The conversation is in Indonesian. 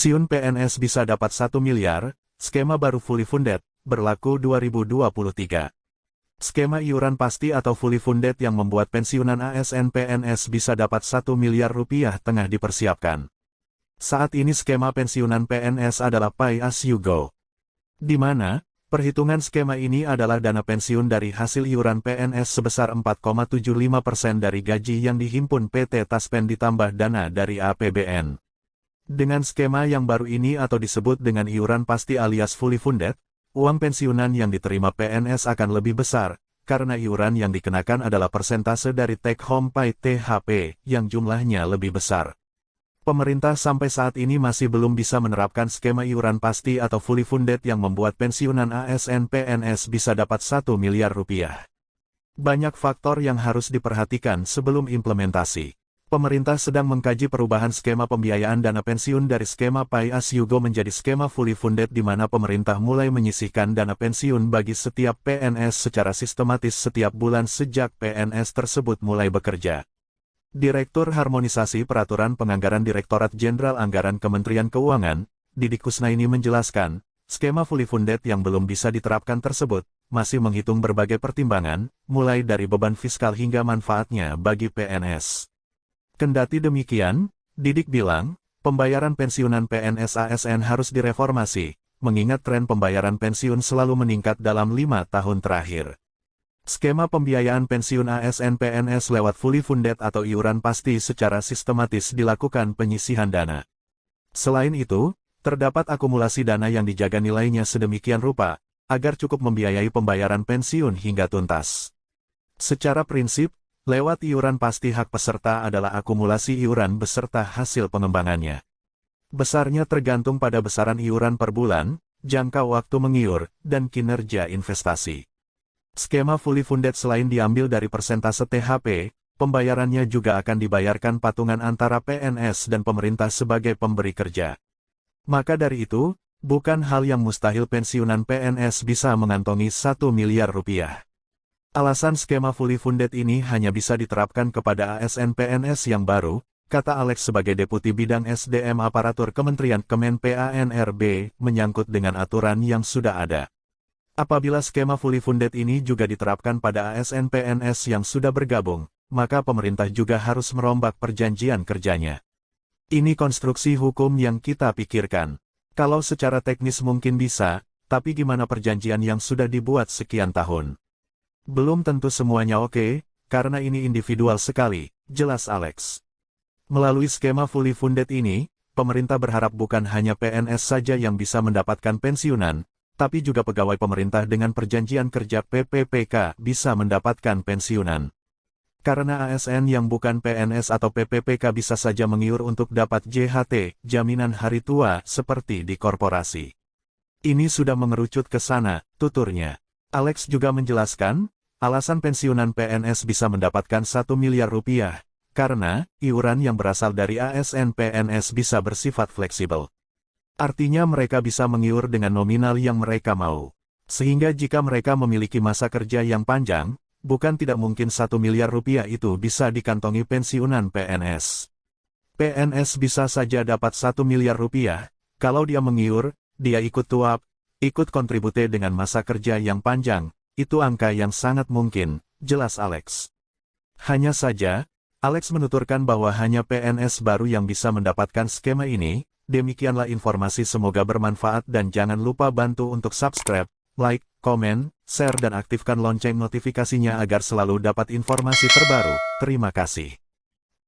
Pensiun PNS bisa dapat 1 miliar, skema baru fully funded, berlaku 2023. Skema iuran pasti atau fully funded yang membuat pensiunan ASN PNS bisa dapat 1 miliar rupiah tengah dipersiapkan. Saat ini skema pensiunan PNS adalah Pay As You Go, di mana perhitungan skema ini adalah dana pensiun dari hasil iuran PNS sebesar 4,75% dari gaji yang dihimpun PT Taspen ditambah dana dari APBN. Dengan skema yang baru ini atau disebut dengan iuran pasti alias fully funded, uang pensiunan yang diterima PNS akan lebih besar, karena iuran yang dikenakan adalah persentase dari take home pay THP yang jumlahnya lebih besar. Pemerintah sampai saat ini masih belum bisa menerapkan skema iuran pasti atau fully funded yang membuat pensiunan ASN PNS bisa dapat 1 miliar rupiah. Banyak faktor yang harus diperhatikan sebelum implementasi. Pemerintah sedang mengkaji perubahan skema pembiayaan dana pensiun dari skema Pay As You Go menjadi skema fully funded di mana pemerintah mulai menyisihkan dana pensiun bagi setiap PNS secara sistematis setiap bulan sejak PNS tersebut mulai bekerja. Direktur Harmonisasi Peraturan Penganggaran Direktorat Jenderal Anggaran Kementerian Keuangan, Didik Kusnaini menjelaskan, skema fully funded yang belum bisa diterapkan tersebut masih menghitung berbagai pertimbangan, mulai dari beban fiskal hingga manfaatnya bagi PNS. Kendati demikian, Didik bilang, pembayaran pensiunan PNS ASN harus direformasi, mengingat tren pembayaran pensiun selalu meningkat dalam 5 tahun terakhir. Skema pembiayaan pensiun ASN PNS lewat fully funded atau iuran pasti secara sistematis dilakukan penyisihan dana. Selain itu, terdapat akumulasi dana yang dijaga nilainya sedemikian rupa, agar cukup membiayai pembayaran pensiun hingga tuntas. Secara prinsip, lewat iuran pasti hak peserta adalah akumulasi iuran beserta hasil pengembangannya. Besarnya tergantung pada besaran iuran per bulan, jangka waktu mengiur, dan kinerja investasi. Skema fully funded selain diambil dari persentase THP, pembayarannya juga akan dibayarkan patungan antara PNS dan pemerintah sebagai pemberi kerja. Maka dari itu, bukan hal yang mustahil pensiunan PNS bisa mengantongi 1 miliar rupiah. Alasan skema fully funded ini hanya bisa diterapkan kepada ASN PNS yang baru, kata Alex sebagai Deputi Bidang SDM Aparatur Kementerian Kemen-PANRB, menyangkut dengan aturan yang sudah ada. Apabila skema fully funded ini juga diterapkan pada ASN PNS yang sudah bergabung, maka pemerintah juga harus merombak perjanjian kerjanya. Ini konstruksi hukum yang kita pikirkan. Kalau secara teknis mungkin bisa, tapi gimana perjanjian yang sudah dibuat sekian tahun? Belum tentu semuanya oke, karena ini individual sekali, jelas Alex. Melalui skema fully funded ini, pemerintah berharap bukan hanya PNS saja yang bisa mendapatkan pensiunan, tapi juga pegawai pemerintah dengan perjanjian kerja PPPK bisa mendapatkan pensiunan. Karena ASN yang bukan PNS atau PPPK bisa saja mengiur untuk dapat JHT, jaminan hari tua, seperti di korporasi. Ini sudah mengerucut ke sana, tuturnya. Alex juga menjelaskan, alasan pensiunan PNS bisa mendapatkan 1 miliar rupiah, karena iuran yang berasal dari ASN PNS bisa bersifat fleksibel. Artinya mereka bisa mengiur dengan nominal yang mereka mau. Sehingga jika mereka memiliki masa kerja yang panjang, bukan tidak mungkin 1 miliar rupiah itu bisa dikantongi pensiunan PNS. PNS bisa saja dapat 1 miliar rupiah, kalau dia mengiur, dia ikut tuap, ikut kontribute dengan masa kerja yang panjang, itu angka yang sangat mungkin, jelas Alex. Hanya saja, Alex menuturkan bahwa hanya PNS baru yang bisa mendapatkan skema ini. Demikianlah informasi, semoga bermanfaat dan jangan lupa bantu untuk subscribe, like, komen, share dan aktifkan lonceng notifikasinya agar selalu dapat informasi terbaru. Terima kasih.